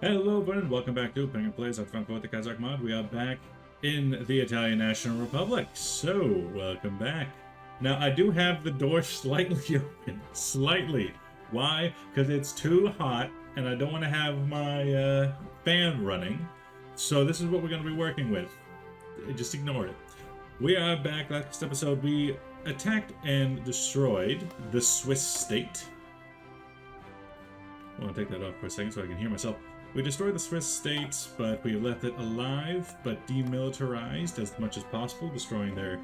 Hello everyone, welcome back to Penguin Plays on Hoi4 Kaiserreich mod. We are back in the Italian National Republic. So, welcome back. Now, I do have the door slightly open. Slightly. Why? Because it's too hot and I don't want to have my fan running. So this is what we're going to be working with. Just ignore it. We are back. Last episode, we attacked and destroyed the Swiss state. I want to take that off for a second so I can hear myself. We destroyed the Swiss states, but we left it alive, but demilitarized as much as possible, destroying their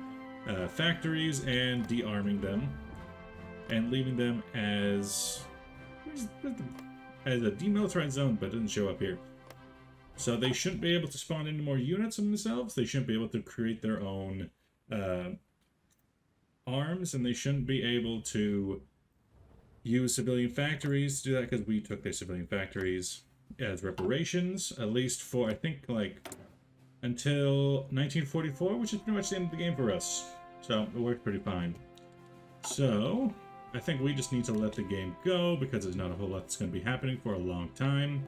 factories and de-arming them, and leaving them as a demilitarized zone, but it doesn't show up here. So they shouldn't be able to spawn any more units of themselves. They shouldn't be able to create their own arms, and they shouldn't be able to use civilian factories to do that because we took their civilian factories as reparations, at least for, I think, like, until 1944, which is pretty much the end of the game for us. So, it worked pretty fine. So, I think we just need to let the game go, because there's not a whole lot that's going to be happening for a long time.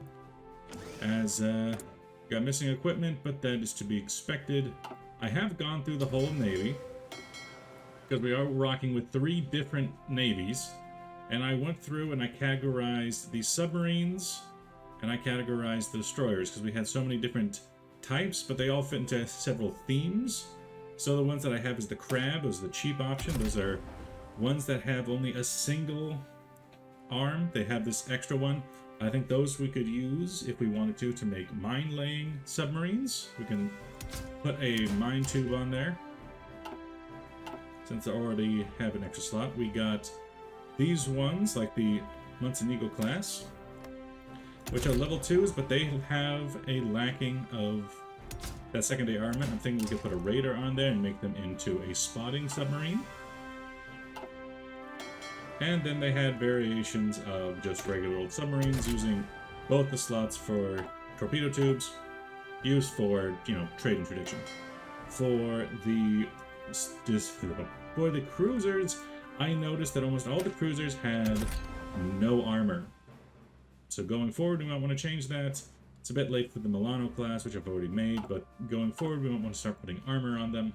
As, got missing equipment, but that is to be expected. I have gone through the whole Navy, because we are rocking with 3 different navies. And I went through and I categorized the submarines, and I categorized the destroyers, because we had so many different types, but they all fit into several themes. So the ones that I have is the crab, those are the cheap option. Those are ones that have only a single arm. They have this extra one. I think those we could use if we wanted to make mine-laying submarines. We can put a mine tube on there. Since I already have an extra slot, we got these ones, like the Montenegro class, which are level 2s, but they have a lacking of that secondary armament. I'm thinking we could put a radar on there and make them into a spotting submarine. And then they had variations of just regular old submarines using both the slots for torpedo tubes, used for, you know, trade and tradition. For the cruisers, I noticed that almost all the cruisers had no armor. So going forward, we might want to change that. It's a bit late for the Milano class, which I've already made, but going forward, we might want to start putting armor on them.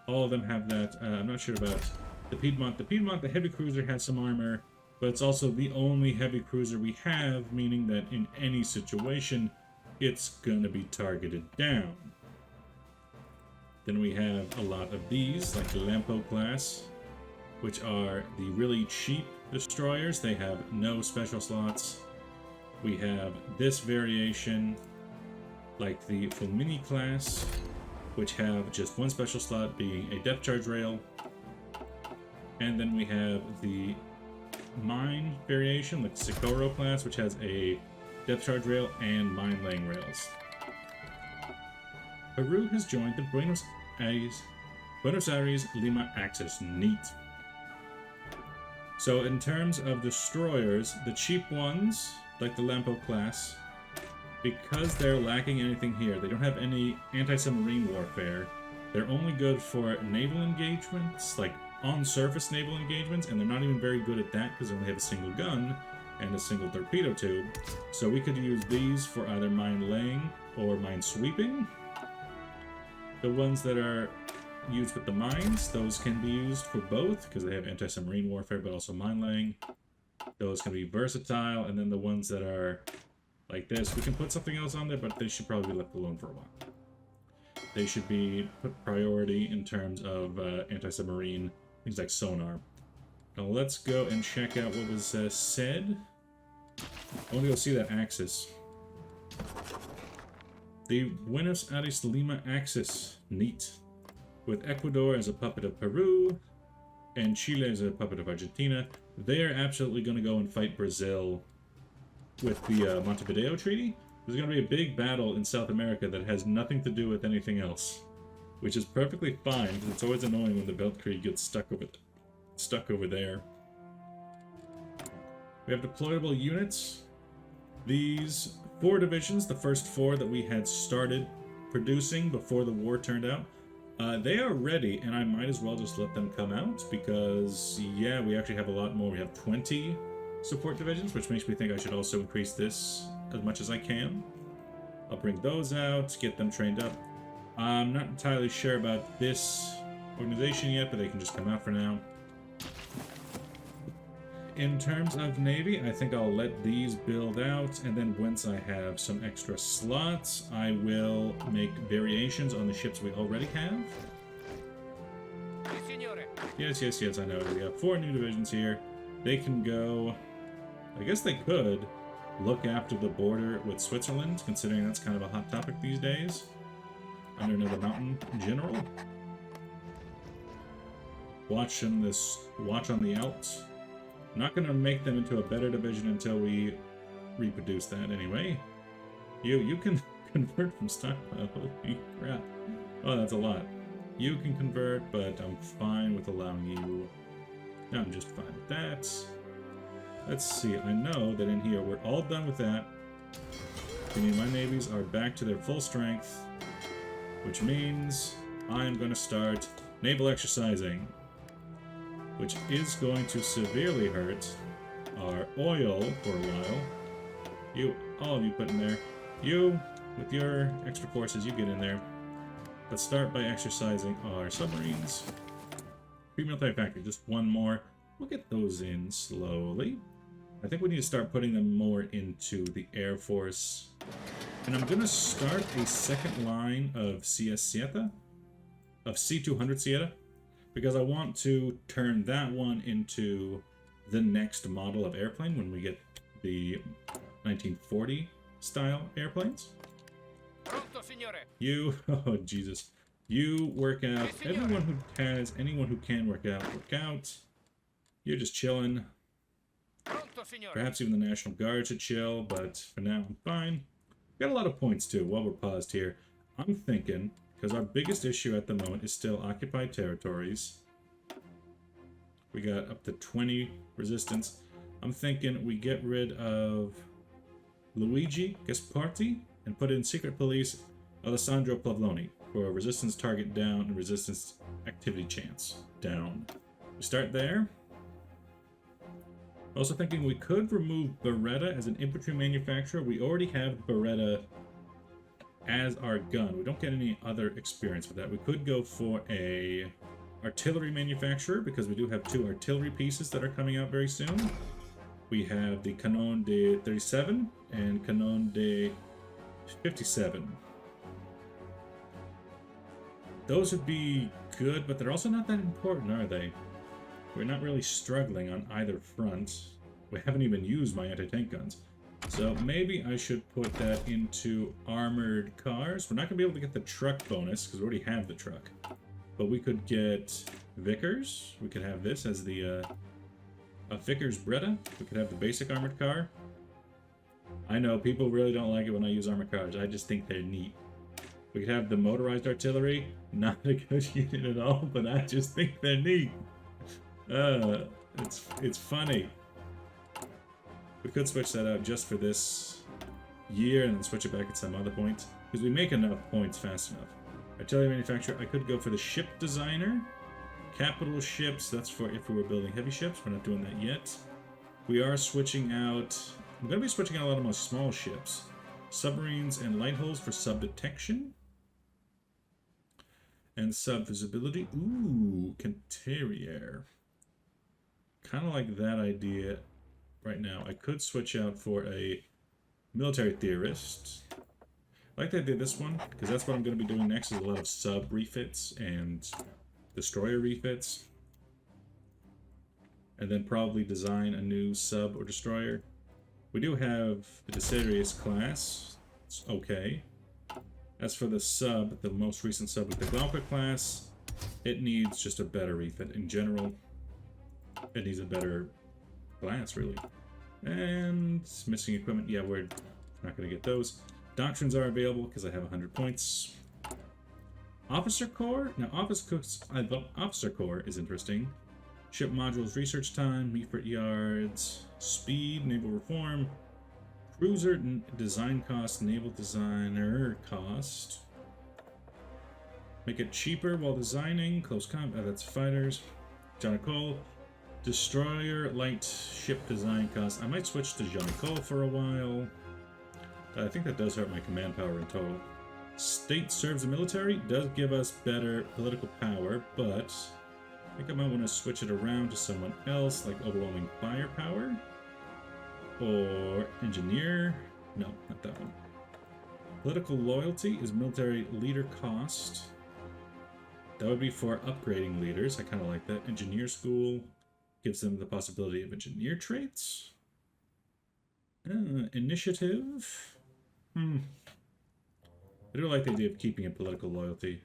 All of them have that. I'm not sure about the Piedmont. The Piedmont, the heavy cruiser, has some armor, but it's also the only heavy cruiser we have, meaning that in any situation, it's going to be targeted down. Then we have a lot of these, like the Lampo class, which are the really cheap destroyers. They have no special slots. We have this variation, like the Fulmini class, which have just one special slot, being a depth charge rail. And then we have the mine variation, like Socorro class, which has a depth charge rail and mine laying rails. Peru has joined the Buenos Aires Lima Axis. Neat. So in terms of destroyers, the cheap ones, like the Lampo class, because they're lacking anything here, they don't have any anti-submarine warfare, they're only good for naval engagements, like on-surface naval engagements, and they're not even very good at that because they only have a single gun and a single torpedo tube. So we could use these for either mine laying or mine sweeping. The ones that are used with the mines, those can be used for both because they have anti-submarine warfare but also mine laying. Those can be versatile, and then the ones that are like this, we can put something else on there, but they should probably be left alone for a while. They should be put priority in terms of anti-submarine, things like sonar. Now let's go and check out what was said. I want to go see that axis. The Buenos Aires Lima axis. Neat. With Ecuador as a puppet of Peru, and Chile as a puppet of Argentina. They are absolutely going to go and fight Brazil with the Montevideo Treaty. There's going to be a big battle in South America that has nothing to do with anything else, which is perfectly fine, because it's always annoying when the Weltkrieg gets stuck over there. We have deployable units. These 4 divisions, the first 4 that we had started producing before the war turned out, they are ready, and I might as well just let them come out, because, yeah, we actually have a lot more. We have 20 support divisions, which makes me think I should also increase this as much as I can. I'll bring those out, get them trained up. I'm not entirely sure about this organization yet, but they can just come out for now. In terms of Navy, I think I'll let these build out, and then once I have some extra slots, I will make variations on the ships we already have. Yes, yes, yes, I know. We have 4 new divisions here. They can go... I guess they could look after the border with Switzerland, considering that's kind of a hot topic these days. Under another mountain in general. Watch on the Alps. I'm not going to make them into a better division until we reproduce that anyway. You can convert from stockpile. Holy crap. Oh, that's a lot. You can convert, but I'm fine with allowing you... No, I'm just fine with that. Let's see, I know that in here we're all done with that. Meaning my navies are back to their full strength, which means I'm going to start naval exercising, which is going to severely hurt our oil for a while. You, all of you put in there. You, with your extra forces, you get in there. Let's start by exercising our submarines. Pre-military factory, just one more. We'll get those in slowly. I think we need to start putting them more into the Air Force. And I'm going to start a second line of CS7, of C200 Sieta, because I want to turn that one into the next model of airplane when we get the 1940 style airplanes. You, oh Jesus, you work out. Everyone who has, anyone who can work out. You're just chilling. Perhaps even the National Guard should chill, but for now I'm fine. Got a lot of points too while we're paused here. I'm thinking, because our biggest issue at the moment is still occupied territories. We got up to 20 resistance. I'm thinking we get rid of Luigi Gasparti and put in Secret Police Alessandro Pavloni for resistance target down and resistance activity chance down. We start there. Also thinking we could remove Beretta as an infantry manufacturer. We already have Beretta as our gun. We don't get any other experience with that. We could go for a artillery manufacturer because we do have 2 artillery pieces that are coming out very soon. We have the Canon de 37 and Canon de 57. Those would be good, but they're also not that important, are they? We're not really struggling on either front. We haven't even used my anti-tank guns. So maybe I should put that into armored cars. We're not going to be able to get the truck bonus because we already have the truck. But we could get Vickers. We could have this as the Vickers Bretta. We could have the basic armored car. I know people really don't like it when I use armored cars. I just think they're neat. We could have the motorized artillery. Not a good unit at all, but I just think they're neat. It's funny. We could switch that out just for this year and then switch it back at some other point. Because we make enough points fast enough. Artillery manufacturer, I could go for the ship designer. Capital ships, that's for if we were building heavy ships. We're not doing that yet. We are switching out... I'm going to be switching out a lot of my small ships. Submarines and light holes for sub detection. And sub visibility. Ooh, Canterier. Kind of like that idea right now. I could switch out for a military theorist. I like that I did this one, because that's what I'm going to be doing next, is a lot of sub refits and destroyer refits. And then probably design a new sub or destroyer. We do have the Desiderius class. It's okay. As for the sub, the most recent sub with the Glauca class, it needs just a better refit in general. It needs a better class, really. And missing equipment, yeah, we're not going to get those. Doctrines are available because I have 100 points. Officer Corps? Now, Officer Corps is interesting. Ship modules, research time, Meafort yards, speed, naval reform, cruiser design cost, naval designer cost. Make it cheaper while designing, close combat, that's fighters. John Cole, destroyer light ship design cost. I might switch to John Cole for a while. I think that does hurt my command power in total. State serves the military does give us better political power, but I think I might want to switch it around to someone else, like overwhelming firepower or engineer. No, not that one. Political loyalty is military leader cost. That would be for upgrading leaders. I kind of like that. Engineer school gives them the possibility of engineer traits. Initiative. I do like the idea of keeping a political loyalty.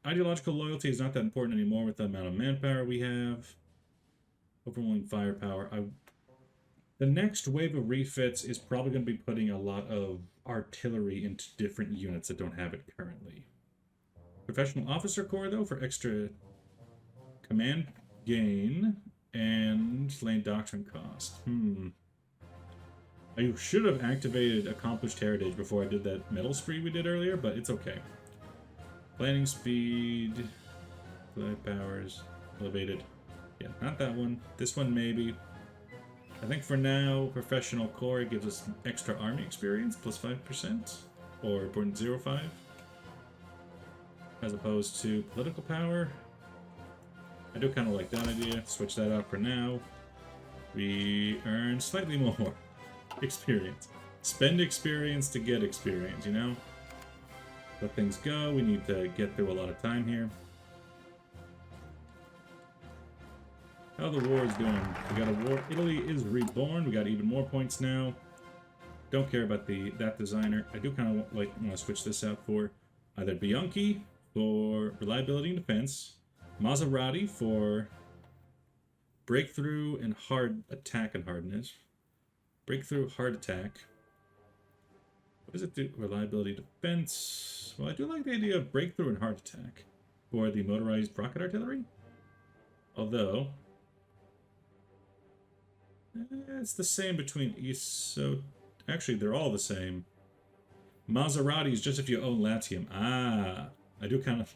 Ideological loyalty is not that important anymore with the amount of manpower we have. Overwhelming firepower. The next wave of refits is probably going to be putting a lot of artillery into different units that don't have it currently. Professional Officer Corps, though, for extra command gain and lane doctrine cost. I should have activated Accomplished Heritage before I did that metal spree we did earlier, but it's okay. Planning speed, flight powers, elevated. Yeah, not that one. This one maybe. I think for now, Professional Corps gives us extra army experience, plus 5%, or 0.05, as opposed to political power. I do kind of like that idea. Switch that out for now. We earn slightly more experience. Spend experience to get experience, you know? Let things go. We need to get through a lot of time here. How the war is doing? We got a war. Italy is reborn. We got even more points now. Don't care about that designer. I do kind of want to switch this out for either Bianchi for reliability and defense, Maserati for breakthrough and hard attack and hardness. Breakthrough, hard attack. What does it do? Reliability, defense. Well, I do like the idea of breakthrough and hard attack for the motorized rocket artillery. Although, it's the same between east. So, actually, they're all the same. Maserati is just if you own Latium. Ah, I do kind of.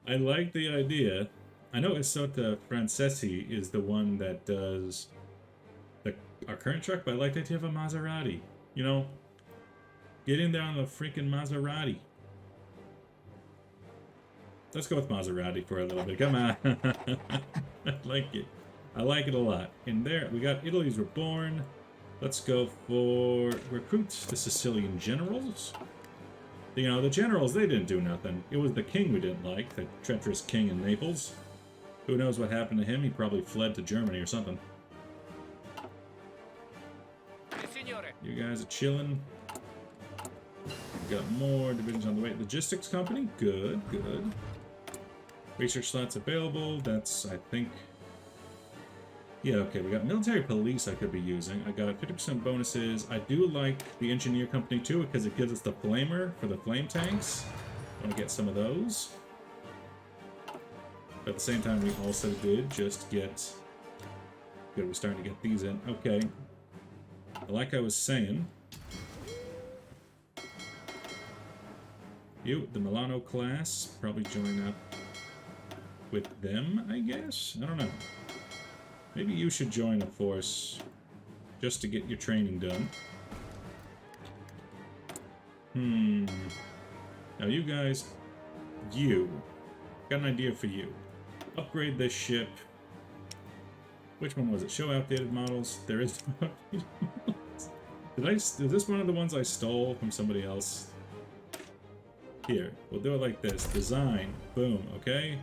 I like the idea. I know Isotta Francesi is the one that does our current truck, but I like the idea of a Maserati. You know, get in there on the freaking Maserati. Let's go with Maserati for a little bit. Come on. I like it. I like it a lot. In there, we got Italy's Reborn. Let's go for recruit the Sicilian generals. You know, the generals, they didn't do nothing. It was the king we didn't like, the treacherous king in Naples. Who knows what happened to him? He probably fled to Germany or something. You guys are chilling. We got more divisions on the way. Logistics company, good, good. Research slots available. That's, I think. Yeah, okay. We got military police I could be using. I got 50% bonuses. I do like the engineer company too because it gives us the flamer for the flame tanks. I want to get some of those. But at the same time, we also did just get. Good, we're starting to get these in. Okay. Like I was saying, you, the Milano class, probably join up with them, I guess? I don't know. Maybe you should join a force just to get your training done. Now you guys, got an idea for you. Upgrade this ship. Which one was it? Show outdated models. There is outdated models. Is this one of the ones I stole from somebody else? Here, we'll do it like this. Design. Boom, okay?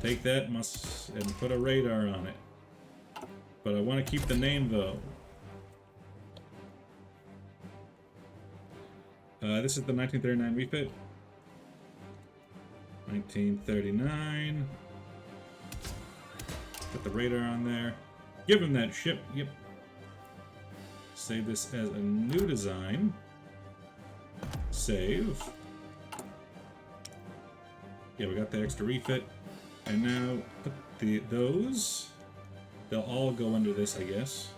Take that and put a radar on it. But I want to keep the name, though. This is the 1939 refit. 1939. Put the radar on there. Give him that ship. Yep. Save this as a new design. Save. Yeah, we got the extra refit. And now put those. They'll all go under this, I guess.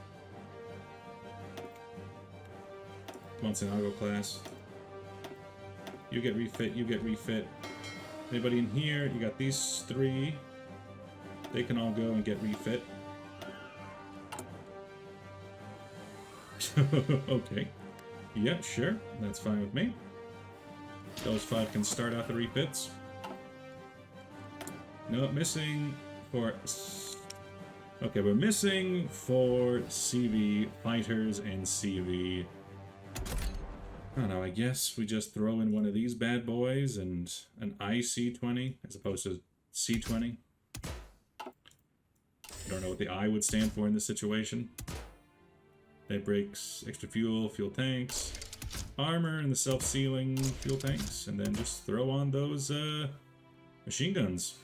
Monsenago class. You get refit, you get refit. Anybody in here? You got these three. They can all go and get refit. Okay. Yeah, sure. That's fine with me. Those 5 can start out the refits. No, missing for... Okay, we're missing for CV fighters and CV... I don't know, I guess we just throw in one of these bad boys and an IC-20 as opposed to C-20. I don't know what the I would stand for in this situation. That breaks extra fuel, fuel tanks, armor, and the self-sealing fuel tanks, and then just throw on those machine guns.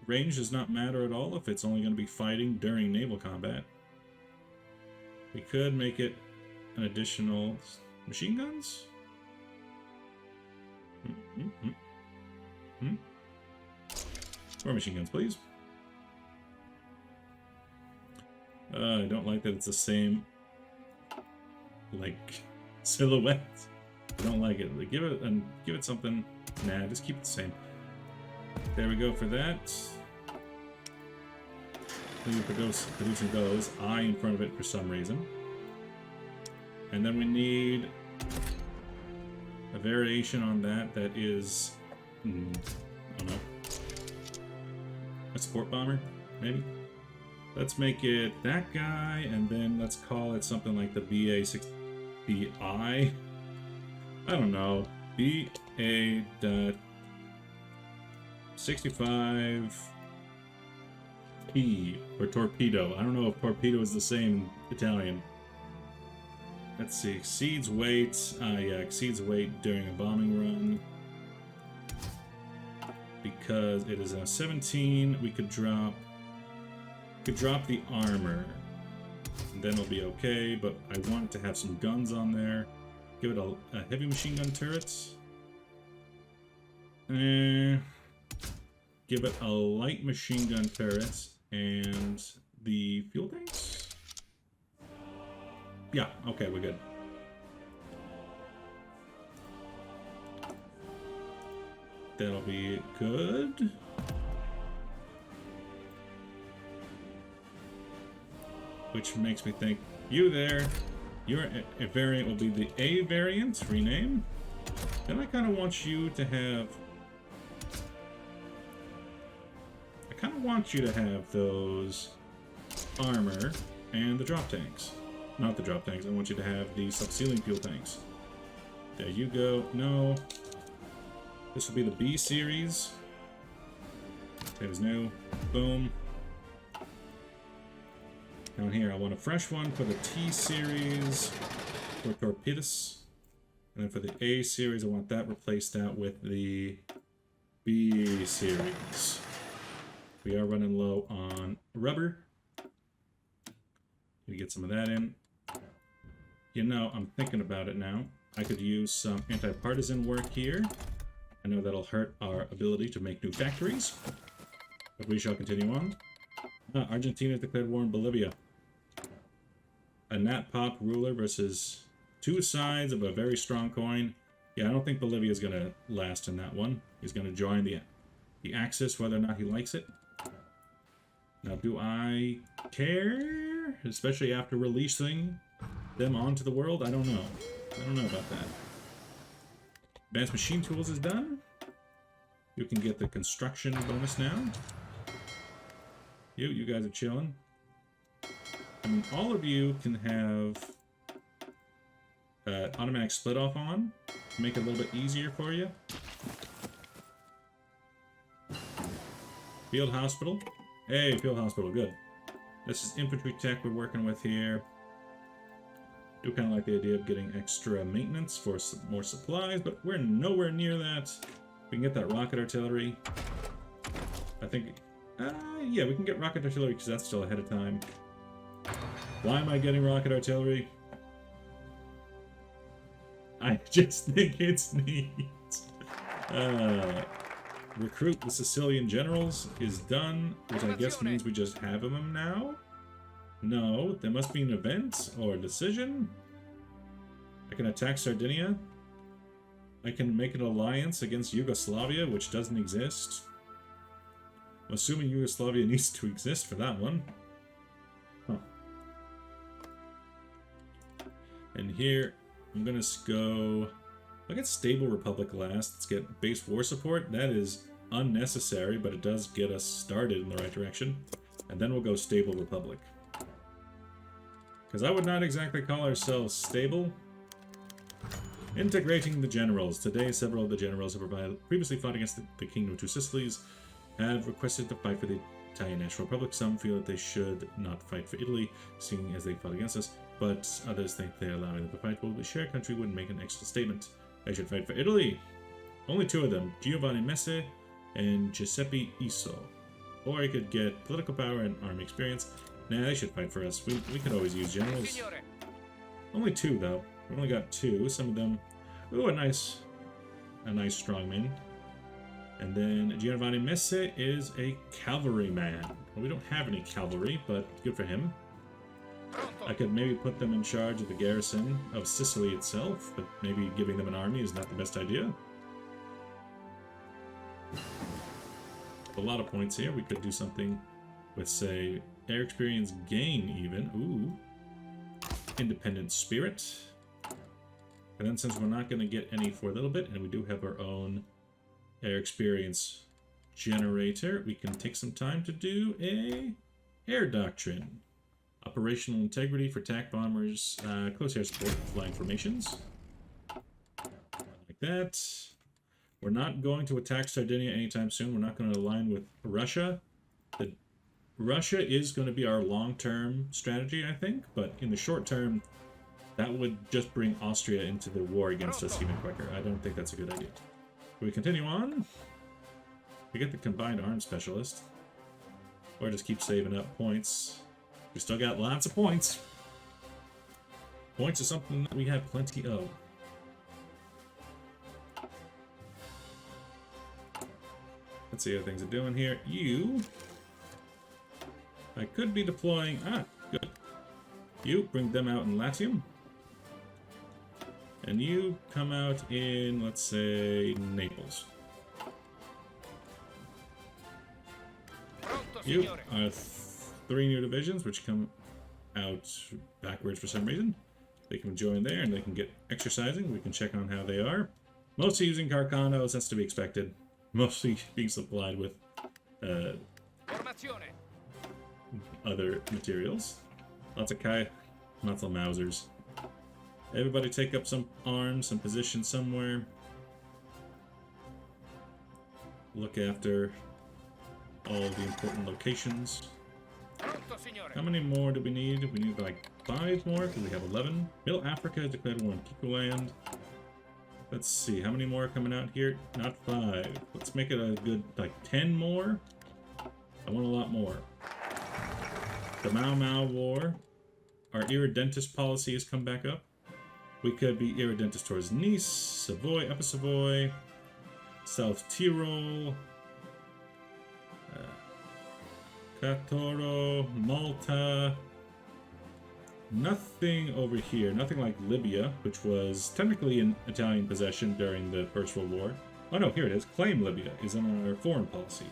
Range does not matter at all if it's only going to be fighting during naval combat. We could make it an additional machine guns. More machine guns, please. I don't like that it's the same, like, silhouette. I don't like it. Like, give it something. Nah, just keep it the same. There we go for that. We're producing those. I in front of it for some reason. And then we need a variation on that is, I don't know, a support bomber, maybe? Let's make it that guy, and then let's call it something like the BA-6BI. I don't know. BA.65P or torpedo. I don't know if torpedo is the same in Italian. Let's see. Exceeds weight. Yeah, exceeds weight during a bombing run. Because it is a 17, we could drop the armor, and then it'll be okay, but I want it to have some guns on there. Give it a heavy machine gun turret. Give it a light machine gun turret, and the fuel tanks? Yeah, okay, we're good. That'll be good. Which makes me think, you there, your variant will be the A variant, rename. Then I kind of want you to have... those armor and the drop tanks. Not the drop tanks, I want you to have the self-sealing fuel tanks. There you go. No. This will be the B series. Same as new. Boom. Down here, I want a fresh one for the T series for torpedoes. And then for the A series, I want that replaced out with the B series. We are running low on rubber. We get some of that in. You know, I'm thinking about it now. I could use some anti-partisan work here. I know that'll hurt our ability to make new factories. But we shall continue on. Argentina declared war on Bolivia. A Nat Pop ruler versus two sides of a very strong coin. Yeah, I don't think Bolivia is going to last in that one. He's going to join the Axis, whether or not he likes it. Now, do I care? Especially after releasing them onto the world? I don't know. I don't know about that. Advanced Machine Tools is done. You can get the construction bonus now. You guys are chilling. I mean, all of you can have automatic split off on to make it a little bit easier for you. Field Hospital. Hey, Field Hospital, good. This is infantry tech we're working with here. Do kind of like the idea of getting extra maintenance for some more supplies, but we're nowhere near that. We can get that rocket artillery. I think, yeah, we can get rocket artillery because that's still ahead of time. Why am I getting rocket artillery? I just think it's neat. Recruit the Sicilian generals is done, which I guess means we just have them now? No, there must be an event or a decision. I can attack Sardinia. I can make an alliance against Yugoslavia, which doesn't exist. I'm assuming Yugoslavia needs to exist for that one. Huh. And here, I'm gonna go... Look at Stable Republic last. Let's get base war support. That is unnecessary, but it does get us started in the right direction. And then we'll go Stable Republic. Because I would not exactly call ourselves stable. Integrating the generals. Today, several of the generals who previously fought against the Kingdom of Two Sicilies have requested to fight for the Italian National Republic. Some feel that they should not fight for Italy, seeing as they fought against us, but others think they're allowing them to fight. Well, the shared country wouldn't make an extra statement. They should fight for Italy. Only two of them, Giovanni Messe and Giuseppe Iso. Or I could get political power and army experience. Nah, they should fight for us. We could always use generals. Only two, though. We only got two. Some of them... Ooh, a nice strongman. And then Giovanni Messe is a cavalryman. Well, we don't have any cavalry, but good for him. I could maybe put them in charge of the garrison of Sicily itself, but maybe giving them an army is not the best idea. A lot of points here. We could do something with, say, air experience gain even. Ooh. Independent spirit. And then since we're not going to get any for a little bit, and we do have our own air experience generator, we can take some time to do a air doctrine. Operational integrity for attack bombers, close air support, flying formations. Like that. We're not going to attack Sardinia anytime soon. We're not going to align with Russia. Russia is going to be our long-term strategy, I think, but in the short term, that would just bring Austria into the war against us even quicker. I don't think that's a good idea. We continue on. We get the combined arms specialist. Or just keep saving up points. We still got lots of points. Points is something that we have plenty of. Let's see how things are doing here. You... I could be deploying... Ah, good. You, bring them out in Latium. And you come out in, let's say, Naples. You are 3 new divisions, which come out backwards for some reason. They can join there, and they can get exercising. We can check on how they are. Mostly using Carcanos, that's to be expected. Mostly being supplied with other materials. Lots of lots of Mausers. Everybody take up some arms, some position somewhere. Look after all the important locations. How many more do we need? We need like 5 more, because we have 11. Middle Africa has declared war on Kikuland. Let's see, how many more are coming out here? Not 5. Let's make it a good, like, 10 more. I want a lot more. The Mau Mau War. Our irredentist policy has come back up. We could be irredentist towards Nice, Savoy, Upper Savoy, South Tyrol, Catoro, Malta. Nothing over here. Nothing like Libya, which was technically in Italian possession during the First World War. Oh no, here it is. Claim Libya is in our foreign policy.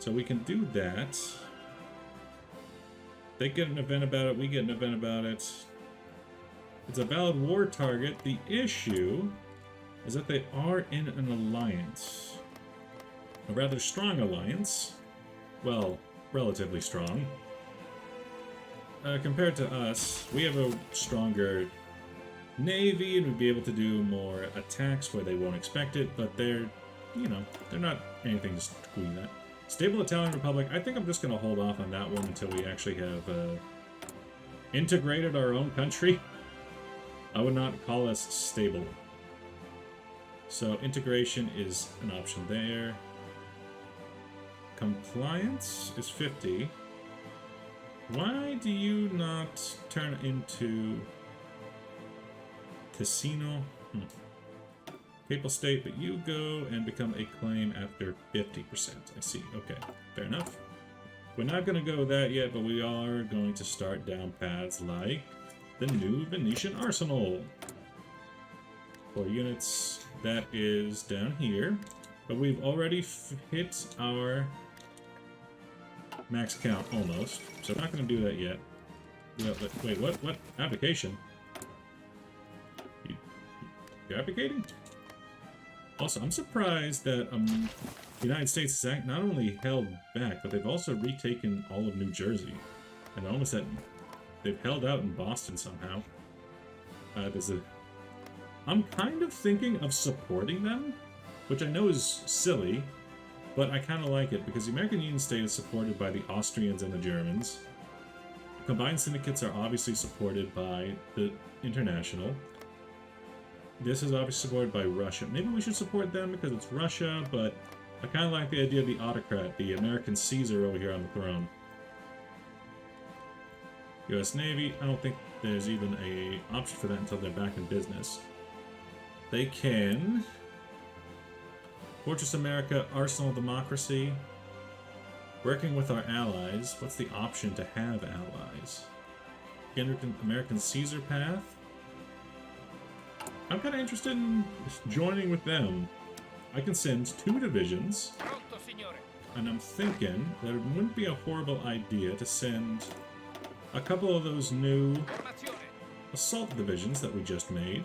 So we can do that. They get an event about it, we get an event about it. It's a valid war target. The issue is that they are in an alliance. A rather strong alliance. Well, relatively strong. Compared to us, we have a stronger navy and we'd be able to do more attacks where they won't expect it, but they're, you know, they're not anything to squeeze at. Stable Italian Republic, I think I'm just going to hold off on that one until we actually have integrated our own country. I would not call us stable. So integration is an option there. Compliance is 50. Why do you not turn into casino? Papal state, but you go and become a claim after 50%. I see. Okay, fair enough. We're not going to go with that yet, but we are going to start down paths like the new Venetian Arsenal. 4 units. That is down here. But we've already hit our max count almost, so I'm not going to do that yet. Wait, what? What? Abdication? You're abdicating? Also, I'm surprised that the United States has not only held back, but they've also retaken all of New Jersey. And almost that they've held out in Boston somehow. I'm kind of thinking of supporting them, which I know is silly, but I kind of like it because the American Union State is supported by the Austrians and the Germans. Combined syndicates are obviously supported by the International. This is obviously supported by Russia. Maybe we should support them because it's Russia, but I kind of like the idea of the autocrat, the American Caesar over here on the throne. U.S. Navy, I don't think there's even an option for that until they're back in business. They can... Fortress America, Arsenal of Democracy. Working with our allies. What's the option to have allies? American Caesar Path. I'm kind of interested in joining with them. I can send 2 divisions. And I'm thinking that it wouldn't be a horrible idea to send a couple of those new assault divisions that we just made.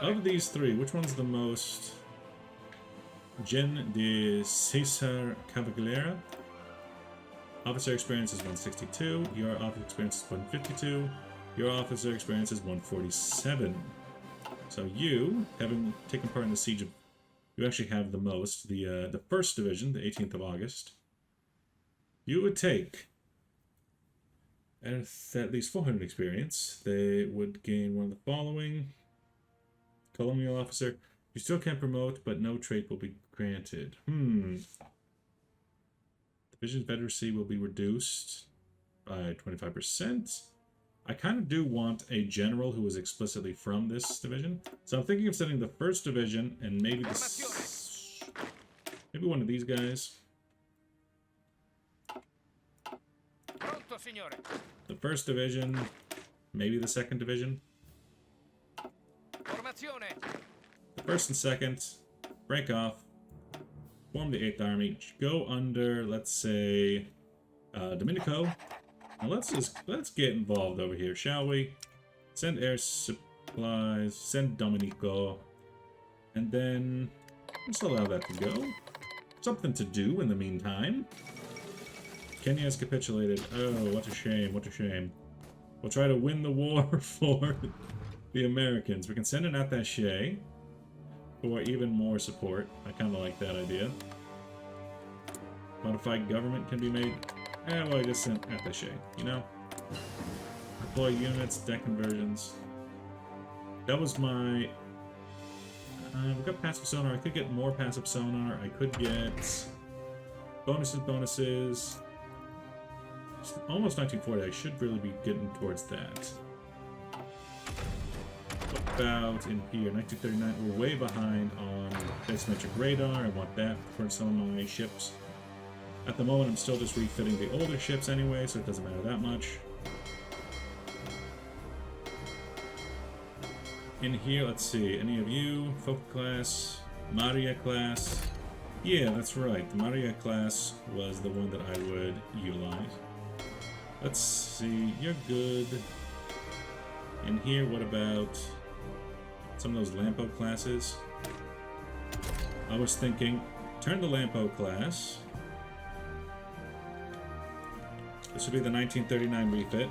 Of these 3, which one's the most... Gen de Cesar Cavaliera. Officer experience is 162. Your officer experience is 152. Your officer experience is 147. So you, having taken part in the siege of... You actually have the most. The 1st Division, the 18th of August. You would take... at least 400 experience. They would gain one of the following. Colonial officer... You still can promote, but no trait will be granted. Division Confederacy will be reduced by 25%. I kind of do want a general who is explicitly from this division. So I'm thinking of sending the 1st Division and maybe maybe one of these guys. The 1st Division, maybe the 2nd Division. The 1st and 2nd, break off, form the 8th Army, go under, let's say, Domenico. Now let's get involved over here, shall we? Send air supplies, send Domenico, and then let's allow that to go. Something to do in the meantime. Kenya has capitulated. Oh, what a shame, what a shame. We'll try to win the war for the Americans. We can send an attaché for even more support. I kind of like that idea. Modified government can be made. Well, I just sent attaché, you know? Deploy units, deck conversions. That was my... we've got passive sonar. I could get more passive sonar. I could get... bonuses. Almost 1940. I should really be getting towards that. About in here, 1939, we're way behind on barometric radar. I want that for some of my ships. At the moment, I'm still just refitting the older ships anyway, so it doesn't matter that much. In here, let's see, any of you, Folk class, Maria class. Yeah, that's right, the Maria class was the one that I would utilize. Let's see, you're good. In here, what about some of those Lampo classes? I was thinking, turn the Lampo class. This would be the 1939 refit.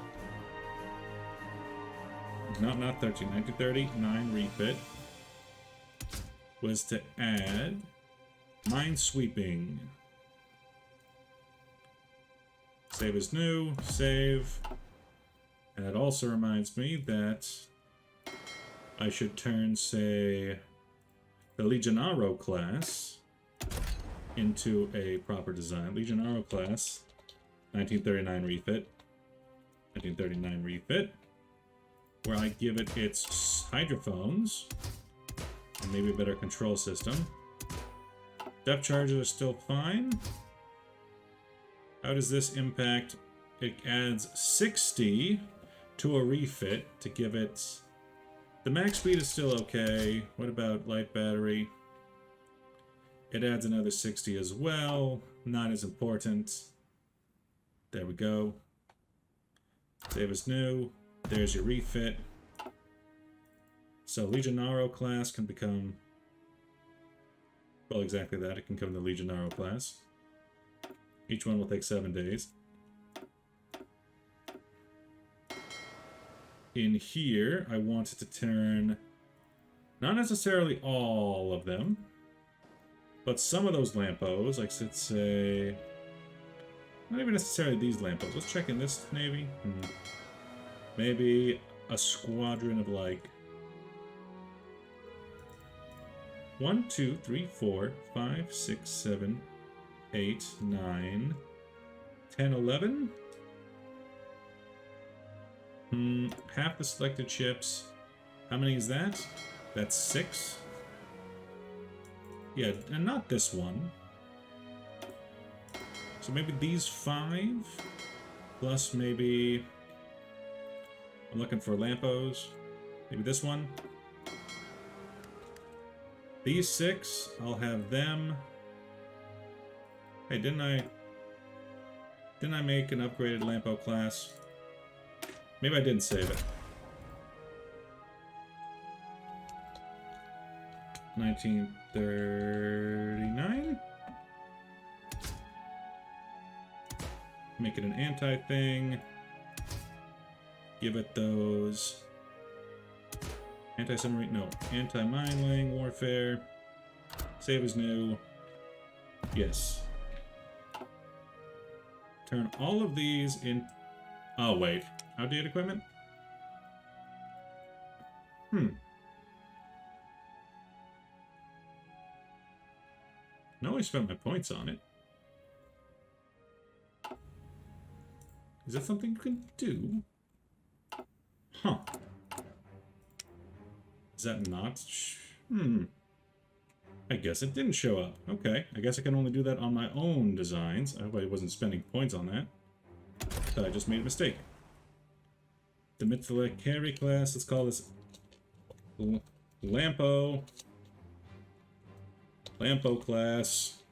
Not 13, 1939 refit. Was to add minesweeping. Save as new, save. And it also reminds me that I should turn, say, the Legionaro class into a proper design. Legionaro class, 1939 refit. 1939 refit. Where I give it its hydrophones. And maybe a better control system. Depth charges are still fine. How does this impact? It adds 60 to a refit to give it... The max speed is still okay. What about light battery? It adds another 60 as well. Not as important. There we go. Save as new. There's your refit. So Legionaro class can become... Well, exactly that. It can become the Legionaro class. Each one will take 7 days. In here, I wanted to turn... Not necessarily all of them, but some of those lampos, like let's say... Not even necessarily these lampos. Let's check in this navy. Maybe a squadron of like... 1, 2, 3, 4, 5, 6, 7, 8, 9, 10, 11? Half the selected ships. How many is that? That's 6. Yeah, and not this one. So maybe these 5, plus maybe... I'm looking for lampos. Maybe this one. These 6, I'll have them. Hey, didn't I make an upgraded lampo class? Maybe I didn't save it. 1939? Make it an anti-thing. Give it those... Anti-submarine... No. Anti-mine-laying warfare. Save as new. Yes. Turn all of these in... Oh, wait. Outdated equipment? No, I spent my points on it. Is that something you can do? Huh. Is that not? I guess it didn't show up. Okay. I guess I can only do that on my own designs. I hope I wasn't spending points on that. I thought I just made a mistake. The Mithila Carry class. Let's call this Lampo. Lampo class.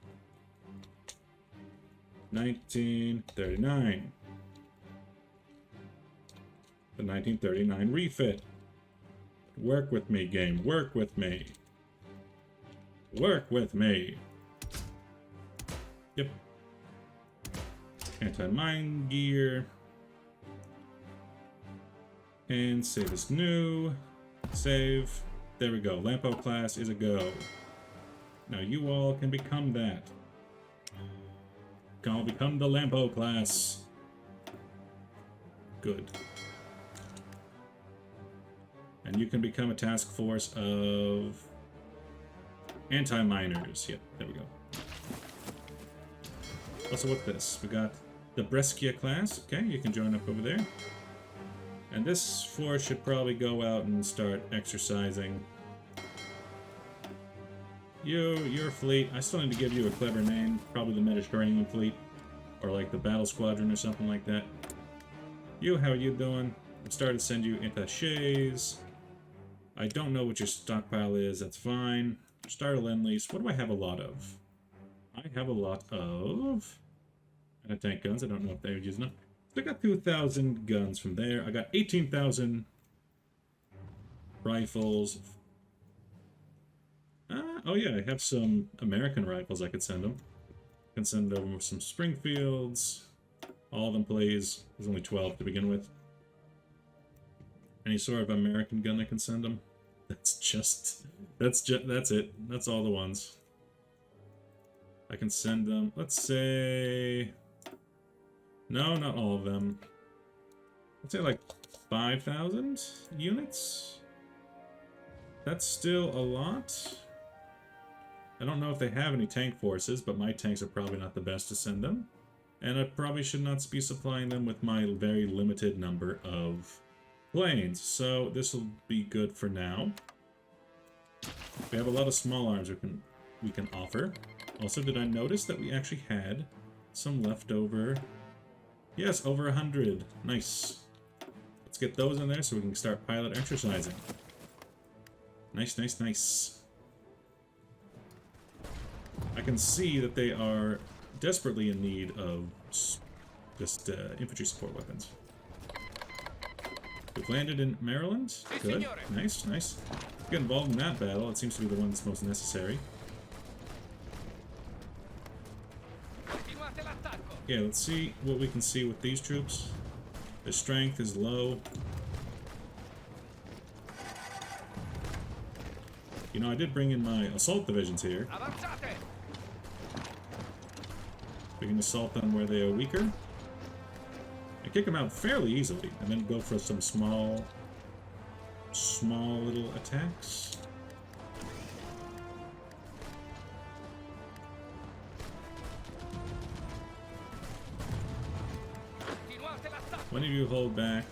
1939. The 1939 refit. Work with me, game. Work with me. Work with me. Yep. Anti-mine gear. And save as new. Save. There we go. Lampo class is a go. Now you all can become that. I'll become the Lampo class. Good. And you can become a task force of anti-miners. Yep, there we go. Also, what's this? We got the Brescia class. Okay, you can join up over there. And this force should probably go out and start exercising. Your fleet, I still need to give you a clever name. Probably the Mediterranean fleet. Or like the battle squadron or something like that. You, how are you doing? I've started to send you attaches. I don't know what your stockpile is, that's fine. Start a lend-lease. What do I have a lot of? I have a lot of... anti-tank guns, I don't know if they would use enough. So I got 2,000 guns from there. I got 18,000 rifles. Oh yeah, I have some American rifles I could send them. I can send over some Springfields. All of them, please. There's only 12 to begin with. Any sort of American gun I can send them? That's it. That's all the ones. I can send them, let's say... No, not all of them. Let's say like 5,000 units? That's still a lot. I don't know if they have any tank forces, but my tanks are probably not the best to send them. And I probably should not be supplying them with my very limited number of planes. So this will be good for now. We have a lot of small arms we can offer. Also, did I notice that we actually had some leftover? Yes, over 100. Nice. Let's get those in there so we can start pilot exercising. Nice, nice, nice. I can see that they are desperately in need of just infantry support weapons. They've landed in Maryland. Good. Nice, nice. Get involved in that battle. It seems to be the one that's most necessary. Yeah, let's see what we can see with these troops. Their strength is low. You know, I did bring in my assault divisions here. We can assault them where they are weaker. And kick them out fairly easily. And then go for some small little attacks. One of you hold back.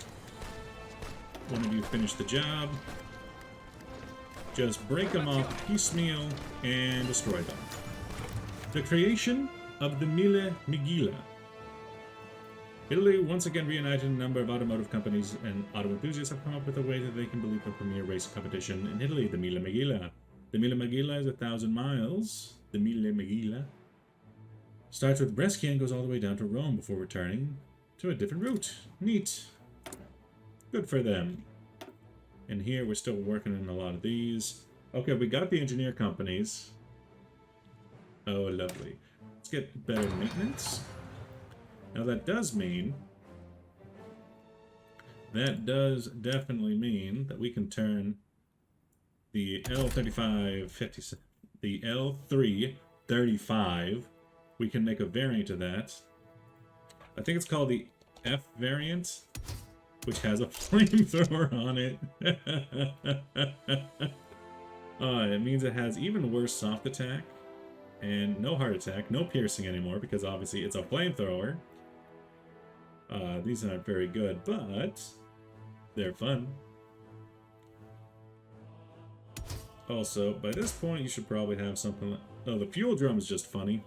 One of you finish the job. Just break them off piecemeal and destroy them. The creation of the Mille Miglia. Italy once again reunited. A number of automotive companies and auto enthusiasts have come up with a way that they can believe the premier race competition in Italy, the Mille Miglia. The Mille Miglia is 1,000 miles. The Mille Miglia starts with Brescia and goes all the way down to Rome before returning to a different route. Neat. Good for them. And here we're still working on a lot of these. Okay, we got the engineer companies. Oh, lovely. Let's get better maintenance. Now that does definitely mean that we can turn the L3550, the L335. We can make a variant of that. I think it's called the F variant, which has a flamethrower on it. It means it has even worse soft attack and no hard attack, no piercing anymore, because obviously it's a flamethrower. These aren't very good, but they're fun. Also, by this point, you should probably have something like... Oh, the fuel drum is just funny.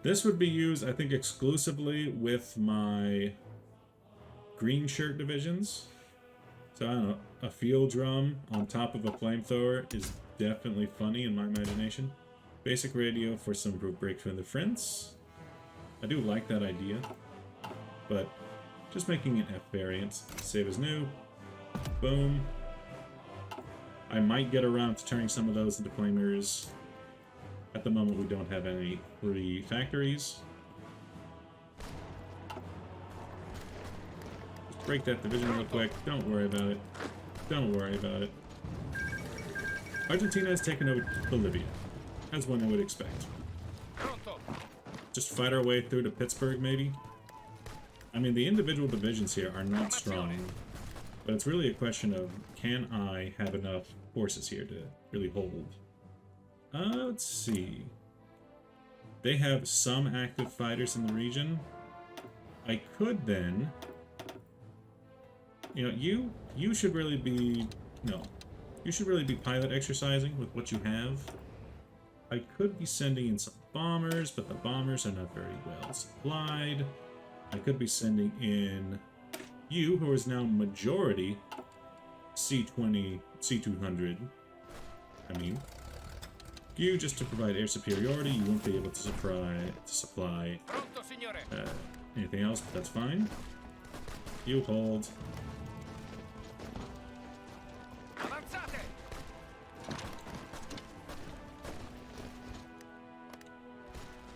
This would be used, I think, exclusively with my green shirt divisions. So, I don't know, a fuel drum on top of a flamethrower is definitely funny in my imagination. Basic radio for some breakthrough in the fence. I do like that idea, but just making an F variant. Save as new. Boom. I might get around to turning some of those into flamers. At the moment, we don't have any free factories. Just break that division real quick. Don't worry about it. Don't worry about it. Argentina has taken over Bolivia, as one would expect. Just fight our way through to Pittsburgh, maybe? I mean, the individual divisions here are not strong, but it's really a question of, can I have enough forces here to really hold? Let's see. They have some active fighters in the region. I could then... You know, you should really be... No. You should really be pilot exercising with what you have. I could be sending in some bombers, but the bombers are not very well supplied. I could be sending in you, who is now majority C-200. I mean, you just to provide air superiority. You won't be able to supply anything else, but that's fine. You hold.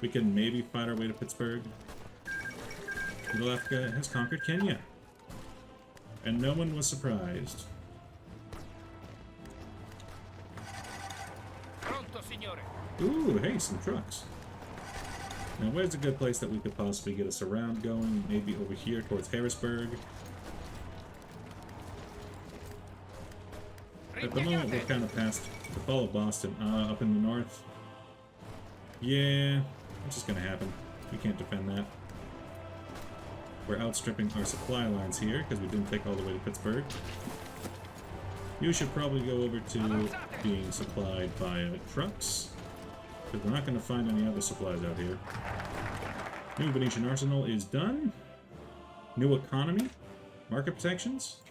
We can maybe fight our way to Pittsburgh. Middle Africa has conquered Kenya. And no one was surprised. Ooh, hey, some trucks. Now, where's a good place that we could possibly get us around going? Maybe over here towards Harrisburg. At the moment, we're kind of past the fall of Boston, up in the north. Yeah, it's just gonna happen. We can't defend that. We're outstripping our supply lines here because we didn't take all the way to Pittsburgh. You should probably go over to being supplied by trucks, because we're not going to find any other supplies out here. New Venetian arsenal is done. New economy. Market protections.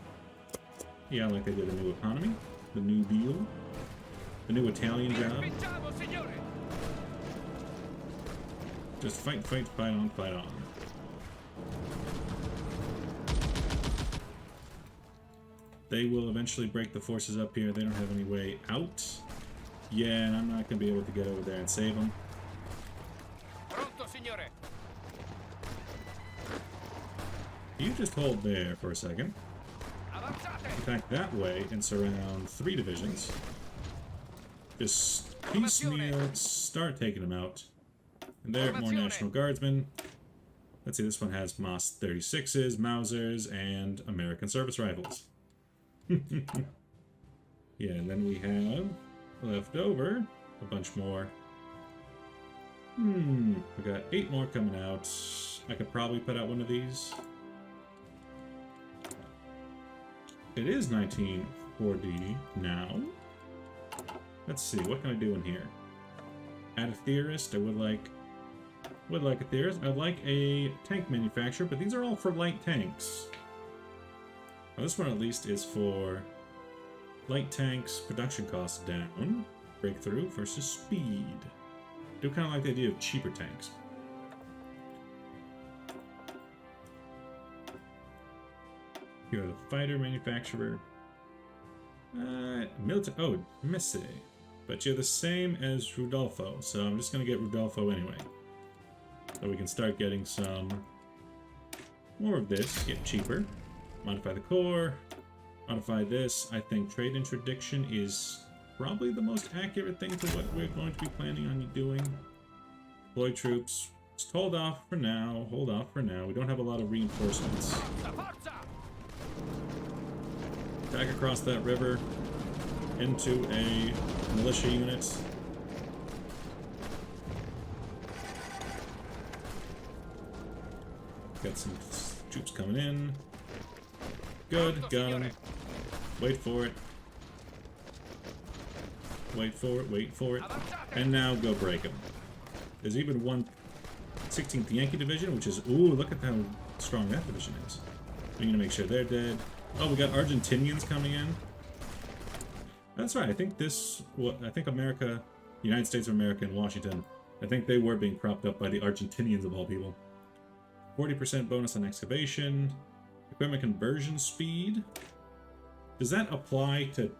Yeah, like they did a new economy. The new deal. The new Italian job. Just fight, fight, fight on, fight on. They will eventually break the forces up here. They don't have any way out. Yeah, and I'm not going to be able to get over there and save them. Pronto, signore. You just hold there for a second. Attack that way and surround 3 divisions. Just piecemeal, start taking them out. And there, more National Guardsmen. Let's see, this one has Moss 36s, Mausers, and American service rifles. Yeah, and then we have left over a bunch more. We got 8 more coming out. I could probably put out one of these. It is 1940 now. Let's see, what can I do in here? Add a theorist. I would like a theorist. I'd like a tank manufacturer, but these are all for light tanks. Well, this one at least is for light tanks, production costs down, breakthrough versus speed. I do kind of like the idea of cheaper tanks. Here are the fighter manufacturer. Military. Oh, Messe. But you're the same as Rudolfo, so I'm just going to get Rudolfo anyway. So we can start getting some more of this, get cheaper. Modify the core. Modify this. I think trade interdiction is probably the most accurate thing to what we're going to be planning on doing. Deploy troops. Just hold off for now. Hold off for now. We don't have a lot of reinforcements. Back across that river into a militia unit. Got some troops coming in. Good, got them. Wait for it. Wait for it, wait for it. And now go break them. There's even one 16th Yankee Division, which is, ooh, look at how strong that division is. We need to make sure they're dead. Oh, we got Argentinians coming in. That's right, I think America, United States of America and Washington, I think they were being propped up by the Argentinians of all people. 40% bonus on excavation. Equipment conversion speed. Does that apply to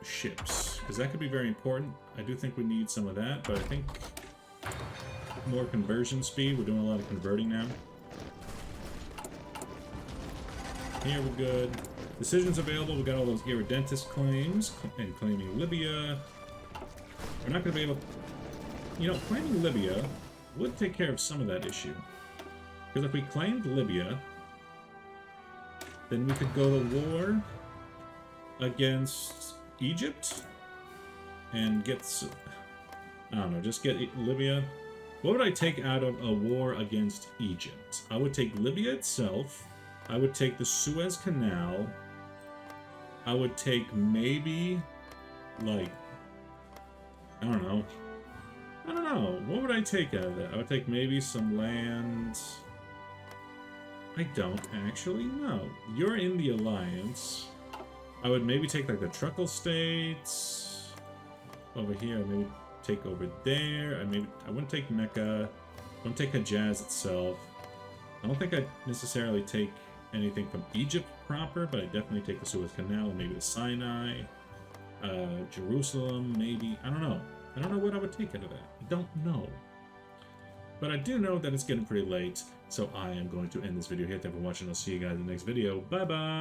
ships? Because that could be very important. I do think we need some of that, but I think more conversion speed. We're doing a lot of converting now. Here we're good. Decisions available. We got all those irredentus claims and claiming Libya. We're not going to be able... You know, claiming Libya would take care of some of that issue. Because if we claimed Libya, then we could go to war against Egypt and get... I don't know, just get Libya. What would I take out of a war against Egypt? I would take Libya itself. I would take the Suez Canal. I would take maybe, like, I don't know. What would I take out of that? I would take maybe some land. I don't actually know. You're in the alliance. I would maybe take, like, the Truckle states. Over here, I maybe take over there. I wouldn't take Mecca. I wouldn't take Hejaz itself. I don't think I'd necessarily take anything from Egypt proper, but I'd definitely take the Suez Canal and maybe the Sinai. Jerusalem, maybe. I don't know. I don't know what I would take out of that. I don't know. But I do know that it's getting pretty late, so I am going to end this video here. Thank you for watching. I'll see you guys in the next video. Bye-bye!